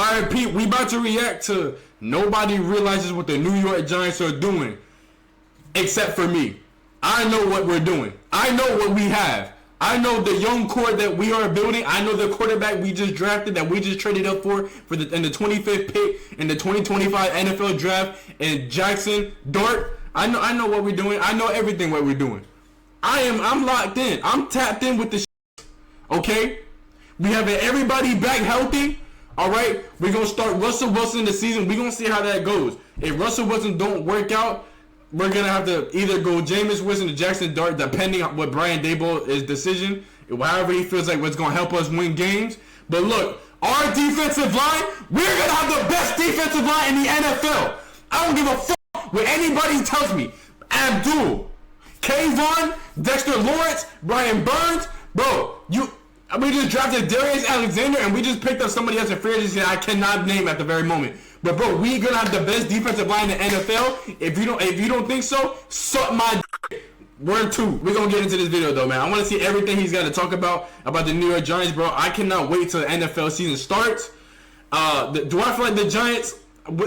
I repeat, we about to react to nobody realizes what the New York Giants are doing except for me. I know what we're doing. I know what we have. I know the young core that we are building. I know the quarterback we just drafted, that we just traded up for in the 25th pick in the 2025 NFL draft, and Jackson Dart. I know what we're doing. I know everything what we're doing. I'm locked in. I'm tapped in with the shit. Okay? We have everybody back healthy. All right? We're going to start Russell Wilson this season. We're going to see how that goes. If Russell Wilson don't work out, we're going to have to either go Jameis Winston or Jackson Dart, depending on what Brian Daboll's decision, however he feels like what's going to help us win games. But look, our defensive line, we're going to have the best defensive line in the NFL. I don't give a fuck what anybody tells me. Abdul, Kayvon, Dexter Lawrence, Brian Burns, bro, we just drafted Darius Alexander and we just picked up somebody else in free agency I cannot name at the very moment. But bro, we gonna have the best defensive line in the NFL. If you don't think so, suck my dick. Word 2. We're gonna get into this video though, man. I wanna see everything he's got to talk about the New York Giants, bro. I cannot wait till the NFL season starts. Do I feel like the Giants,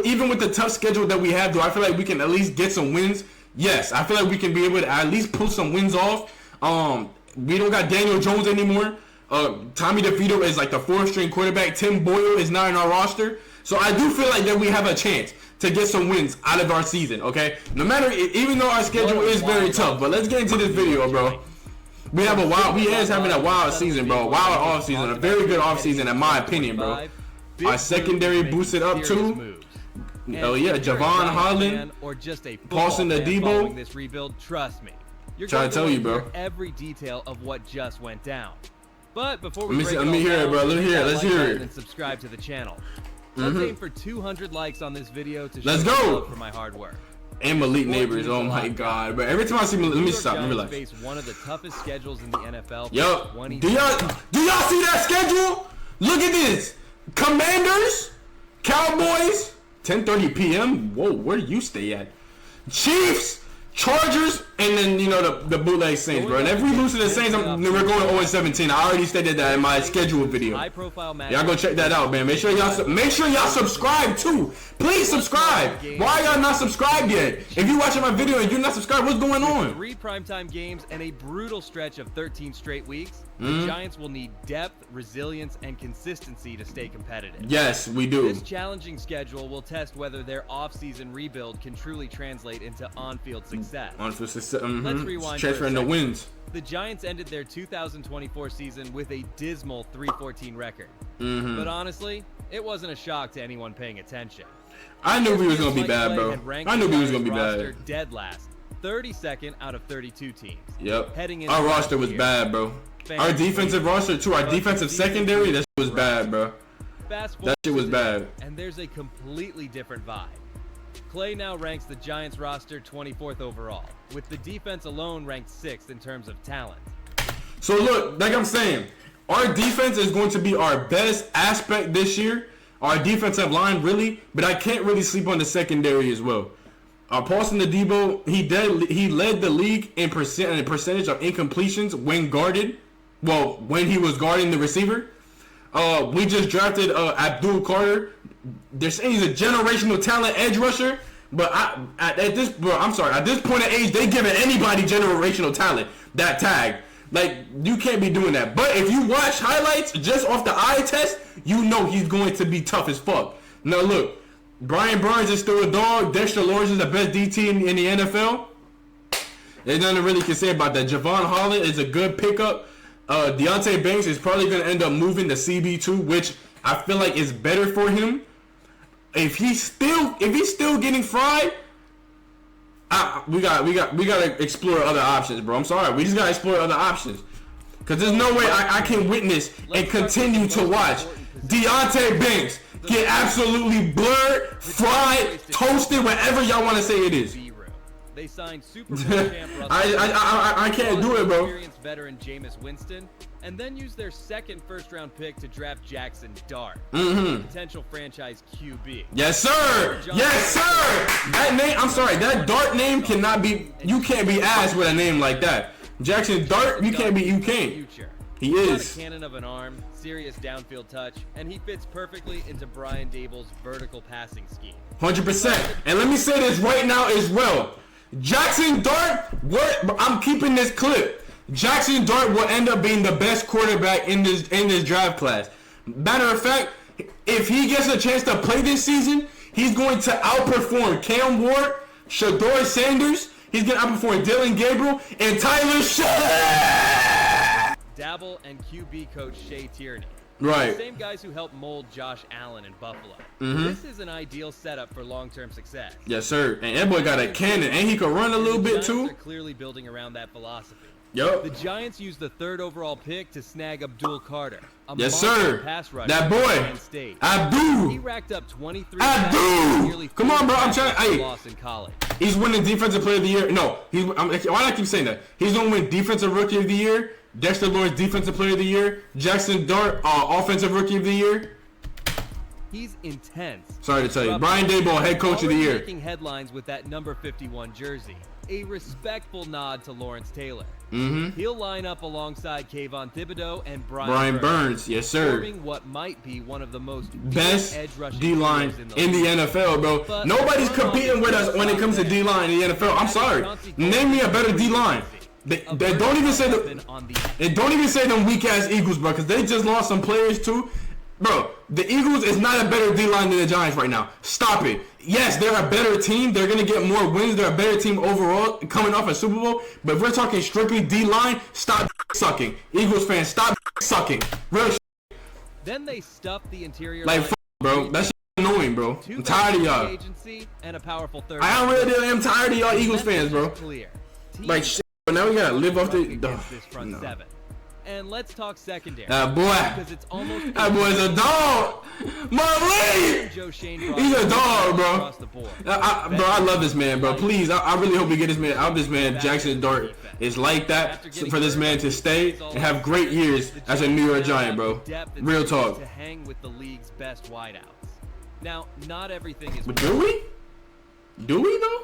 even with the tough schedule that we have, do I feel like we can at least get some wins? Yes, I feel like we can be able to at least pull some wins off. We don't got Daniel Jones anymore. Tommy DeVito is like the 4th string quarterback. Tim Boyle is not in our roster. So I do feel like that we have a chance to get some wins out of our season, okay? No matter, even though our schedule is very tough. But let's get into this video, bro. We is having a wild season, bro. Wild off season, a very good off season in my opinion, bro. Our secondary boosted up too. Oh yeah, Javon Holland, Paulson Adebo. This rebuild, trust me. You're trying to tell you, bro. Every detail of what just went down. But before we let me hear it, bro. Let's hear it. And subscribe to the channel. Let's aim for 200 likes on this video to show let's go for my hard work. And Malik Neighbors, oh my god! But every time I see Malik, let me stop. Let me relax. Face one of the toughest schedules in the NFL. Yo, do y'all see that schedule? Look at this: Commanders, Cowboys, 10:30 p.m. Whoa, where do you stay at? Chiefs, Chargers, and then the bootleg Saints, bro. And if we lose to the Saints, we're going 0-17. I already stated that in my schedule video. Y'all go check that out, man. Make sure y'all subscribe too. Please subscribe. Why y'all not subscribed yet? If you watching my video and you're not subscribed, what's going on? 3 primetime games and a brutal stretch of 13 straight weeks. The Giants will need depth, resilience, and consistency to stay competitive. Yes, we do. This challenging schedule will test whether their off-season rebuild can truly translate into on-field success. On-field success. Let's rewind. Transferring the wins. The Giants ended their 2024 season with a dismal 3-14 record. But honestly, it wasn't a shock to anyone paying attention. I knew we was gonna be bad, bro. I knew we was gonna be bad. Dead last, 32nd out of 32 teams. Yep. Our roster was bad, bro. Our defensive roster too. Our defensive secondary, that shit was bad, bro. That shit was bad. And there's a completely different vibe. Clay now ranks the Giants roster 24th overall, with the defense alone ranked 6th in terms of talent. So look, like I'm saying, our defense is going to be our best aspect this year. Our defensive line, really, but I can't really sleep on the secondary as well. Paulson Adebo, he led the league in percentage of incompletions when guarded. Well, when he was guarding the receiver. We just drafted Abdul Carter. They're saying he's a generational talent edge rusher, but at this point of age, they giving anybody generational talent that tag. Like, you can't be doing that. But if you watch highlights just off the eye test, you know he's going to be tough as fuck. Now look, Brian Burns is still a dog. Dexter Lawrence is the best DT in the NFL. There's nothing really can say about that. Javon Holland is a good pickup. Deontay Banks is probably going to end up moving to CB2, which I feel like is better for him. If he's still getting fried, we gotta explore other options, bro. I'm sorry, we just gotta explore other options, cause there's no way I can witness and continue to watch Deontay Banks get absolutely blurred, fried, toasted, whatever y'all want to say it is. They signed Super Bowl champ I can't do it, bro. Experienced veteran Jameis Winston, and then used their second first-round pick to draft Jackson Dart, potential franchise QB. Yes, sir. Yes, sir. That name, I'm sorry, that Dart name cannot be. You can't be asked with a name like that. Jackson Dart, you can't. He He's got is. a cannon of an arm, serious downfield touch, and he fits perfectly into Brian Daboll's vertical passing scheme. 100%. And let me say this right now as well. Jackson Dart, I'm keeping this clip. Jackson Dart will end up being the best quarterback in this draft class. Matter of fact, if he gets a chance to play this season, he's going to outperform Cam Ward, Shador Sanders. He's going to outperform Dylan Gabriel and Tyler Shea. Dabble and QB coach Shea Tierney. Right. The same guys who helped mold Josh Allen in Buffalo. This is an ideal setup for long-term success. Yes, sir. And that boy got a cannon, and he can run a little bit The too. Giants are clearly building around that philosophy. Yup. The Giants used the 3rd overall pick to snag Abdul Carter, a Yes, monster sir. pass rusher That from boy, Penn State. He Abdul. racked up 23 Abdul! sacks, nearly Come on, bro, I'm 30 trying- tackles hey. lost in college. He's winning Defensive Player of the Year. No, why do I keep saying that? He's gonna win Defensive Rookie of the Year. Dexter Lawrence, Defensive Player of the Year. Jackson Dart, Offensive Rookie of the Year. He's intense. Sorry to tell you, Brian Daboll, Head Coach of the Already Year. making headlines with that number 51 jersey. A respectful nod to Lawrence Taylor. He'll line up alongside Kayvon Thibodeau and Brian Burns, yes, sir. forming what might be one of the most Best edge rushing D-line duos in the league. NFL, bro. But Nobody's run on competing the with us when it comes to D-line in the NFL. I'm sorry. Name me a better D-line. They don't even say don't even say them weak ass Eagles, bro, because they just lost some players too. Bro, the Eagles is not a better D-line than the Giants right now. Stop it. Yes, they're a better team. They're going to get more wins. They're a better team overall coming off a Super Bowl. But if we're talking strictly D-line, stop sucking. Eagles fans, stop sucking. Real shit. Then they stuffed the interior Like, line bro. That shit annoying, bro. two I'm tired of y'all. agency and a powerful third. I really am tired of y'all Eagles fans, bro. Clear. Like, shit. But now we got to live off the... Against this front No. seven. And let's talk secondary. That boy. Because it's almost That boy's a dog. Marley. Joe Shane He's a dog, bro. across the board. Bro, I love this man, bro. Please, I really hope we get this man out. This man, Jackson Dart, is like that for this man to stay and have great years as a New York Giant, bro. Real talk. To hang with the league's best wideouts. Now, not everything is. But do we? Do we though?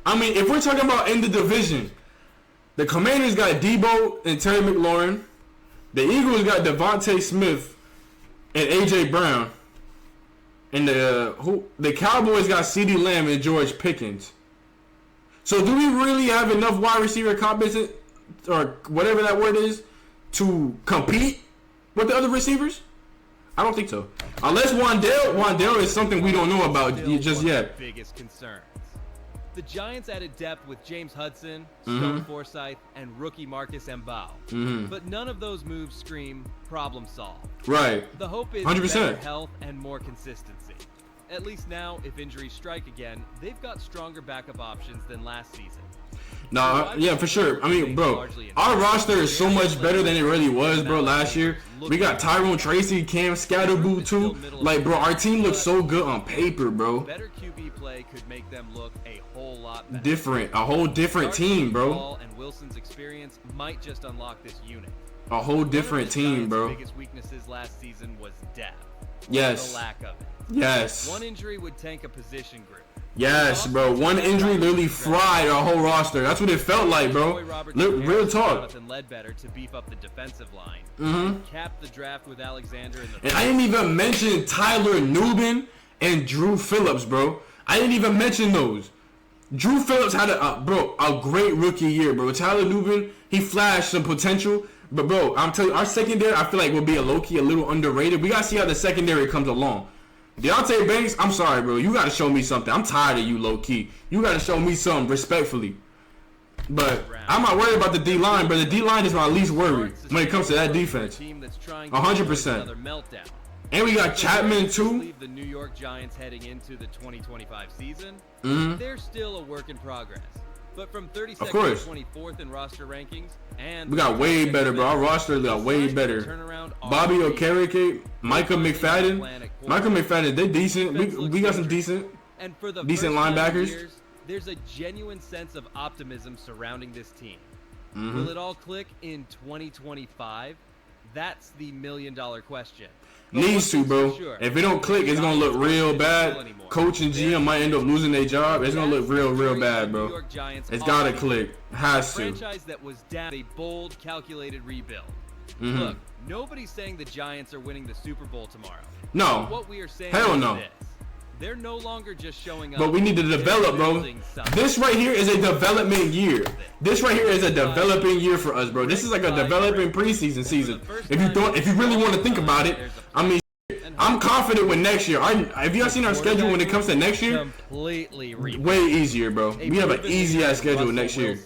I mean, if we're talking about in the division, the Commanders got Debo and Terry McLaurin. The Eagles got Devontae Smith and AJ Brown. And the Cowboys got CeeDee Lamb and George Pickens. So do we really have enough wide receiver competence, or whatever that word is, to compete with the other receivers? I don't think so. Unless Wandale is something we don't know about just yet. Biggest concerns. The Giants added depth with James Hudson, Stone Forsythe, and rookie Marcus Mbao. But none of those moves scream problem solved. Right. The hope is 100%. better health and more consistency. At least now, if injuries strike again, they've got stronger backup options than last season. Nah, yeah, for sure. I mean, bro, our roster is so much better than it really was, bro, last year. We got Tyrone Tracy, Cam Scatterboo, too. Like, bro, our team looks so good on paper, bro. Better QB play could make them look a whole lot better. Different. A whole different team, bro. Ball and Wilson's experience might just unlock this unit. A whole different team, bro. The biggest weaknesses last season was depth. Yes. The lack of it. Yes. One injury would tank a position group. Yes, bro. One injury literally fried our whole roster. That's what it felt like, bro. Real talk. Jonathan Ledbetter to beef up the defensive line. Cap the draft with Alexander in the. And I didn't even mention Tyler Nubin and Drew Phillips, bro. I didn't even mention those. Drew Phillips had a great rookie year, bro. Tyler Nubin, he flashed some potential. But, bro, I'm telling you, our secondary, I feel like will be a low-key, a little underrated. We got to see how the secondary comes along. Deontay Banks, I'm sorry, bro. You got to show me something. I'm tired of you, low-key. You got to show me something respectfully. But I'm not worried about the D-line, but the D-line is my least worry when it comes to that defense. 100%. And we got Chapman, too. The New York Giants heading into the 2025 season, they're still a work in progress. But from 32nd to 24th in roster rankings, and we got way better, bro. Our roster got way better. Bobby Okereke, Micah McFadden. Micah McFadden, they're decent. We got some decent linebackers. Years, there's a genuine sense of optimism surrounding this team. Will it all click in 2025? That's the million-dollar question. Needs to, bro. If it don't click, it's gonna look real bad. Coach and GM might end up losing their job. It's gonna look real bad, bro. It's gotta click. Has to. Franchise that was down a bold, calculated rebuild. Look, nobody's saying the Giants are winning the Super Bowl tomorrow. No. What we are saying Hell is no. this. They're no longer just showing up. But we need to develop, bro. This right here is a development year. This right here is a developing year for us, bro. This is like a developing preseason season. If you really want to think about it, I mean, I'm confident with next year. Have you guys seen our schedule when it comes to next year? Completely way easier, bro. We have an easy ass schedule next year.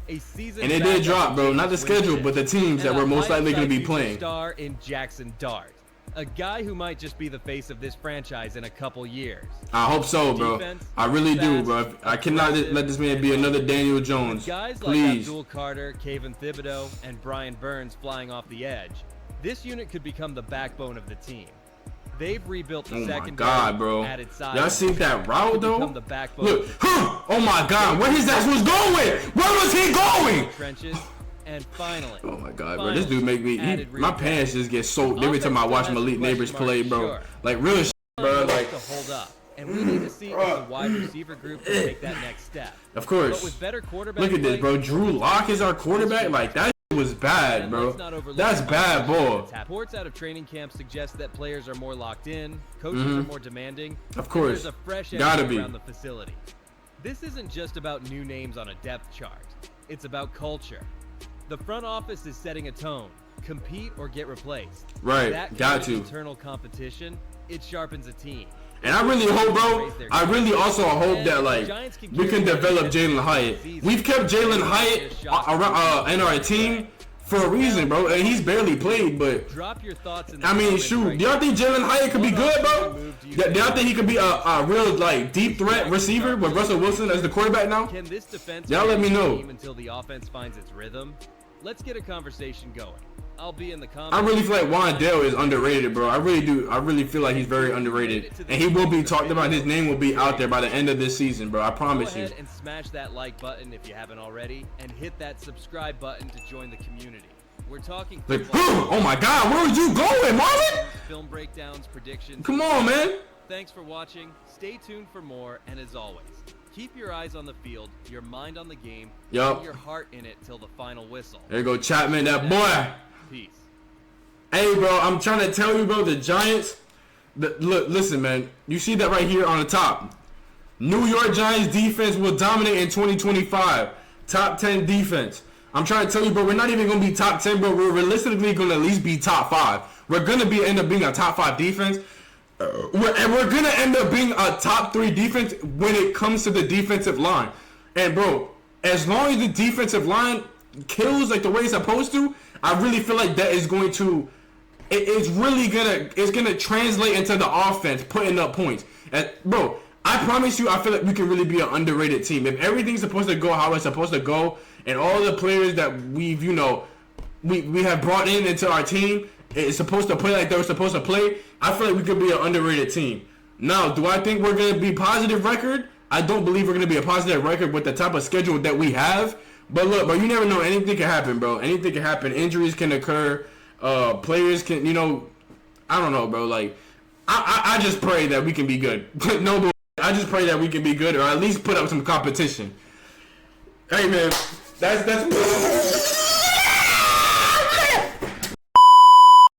And it did drop, bro. Not the schedule, but the teams that we're most likely going to be playing. Star in Jackson Dart. A guy who might just be the face of this franchise in a couple years. I hope so, bro. I really do, bro. I cannot let this man be another Daniel Jones. Guys like Please. Abdul Carter, Kayvon Thibodeau, and Brian Burns flying off the edge. This unit could become the backbone of the team. They've rebuilt the secondary. Oh my God, bro. Added size. Y'all seen that route, though? The backbone. Look. Oh my God. Where his ass was going? Where was he going? Trenches. And finally, oh my God, bro, this dude make me. My pants just get soaked every time I watch my elite neighbors play, bro. Like real shit, bro. Like to hold up, and we need to see if the wide receiver group can take that next step. Of course. But with better quarterback look at this, bro. Drew Lock is our quarterback. Like that was bad, bro. That's bad ball. Reports out of training camp suggest that players are more locked in, coaches are more demanding. Of course, there's a fresh energy around the facility. This isn't just about new names on a depth chart. It's about culture. The front office is setting a tone. Compete or get replaced. Right, that got to. Internal competition, it sharpens a team. And I really hope, bro, I really also hope that, like, we can develop Jalen Hyatt. We've kept Jalen Hyatt in our team for a reason, bro. And he's barely played, but, drop your thoughts in I mean, shoot, do y'all think Jalen Hyatt could be good, bro? Do y'all think he could be a real, like, deep threat receiver with Russell Wilson as the quarterback now? Can this defense y'all let me know. Until the offense finds its rhythm? Let's get a conversation going. I'll be in the comments. I really feel like Wandale is underrated, bro. I really do. I really feel like he's very underrated, and he will be talked about. His name will be out there by the end of this season, bro. I promise you. Go ahead and smash that like button if you haven't already, and hit that subscribe button to join the community. We're talking. Like, oh my God, where are you going, Marvin? Film breakdowns, predictions. Come on, man. Thanks for watching. Stay tuned for more, and as always, keep your eyes on the field, your mind on the game, and your heart in it till the final whistle. There you go, Chapman, that boy. Peace. Hey, bro, I'm trying to tell you, bro, the Giants. Look, listen, man. You see that right here on the top. New York Giants defense will dominate in 2025. Top 10 defense. I'm trying to tell you, bro, we're not even going to be top 10, bro. We're realistically going to at least be top 5. We're going to end up being a top 5 defense. And we're going to end up being a top 3 defense when it comes to the defensive line. And, bro, as long as the defensive line kills like the way it's supposed to, I really feel like that is going to, it's going to translate into the offense, putting up points. And, bro, I promise you, I feel like we can really be an underrated team. If everything's supposed to go how it's supposed to go, and all the players that we've, we have brought into our team is supposed to play like they were supposed to play, I feel like we could be an underrated team. Now, do I think we're going to be positive record? I don't believe we're going to be a positive record with the type of schedule that we have. But look, bro, you never know. Anything can happen, bro. Anything can happen. Injuries can occur. Players can, I don't know, bro. Like, I just pray that we can be good. No, bro. I just pray that we can be good, or at least put up some competition. Hey, man, that's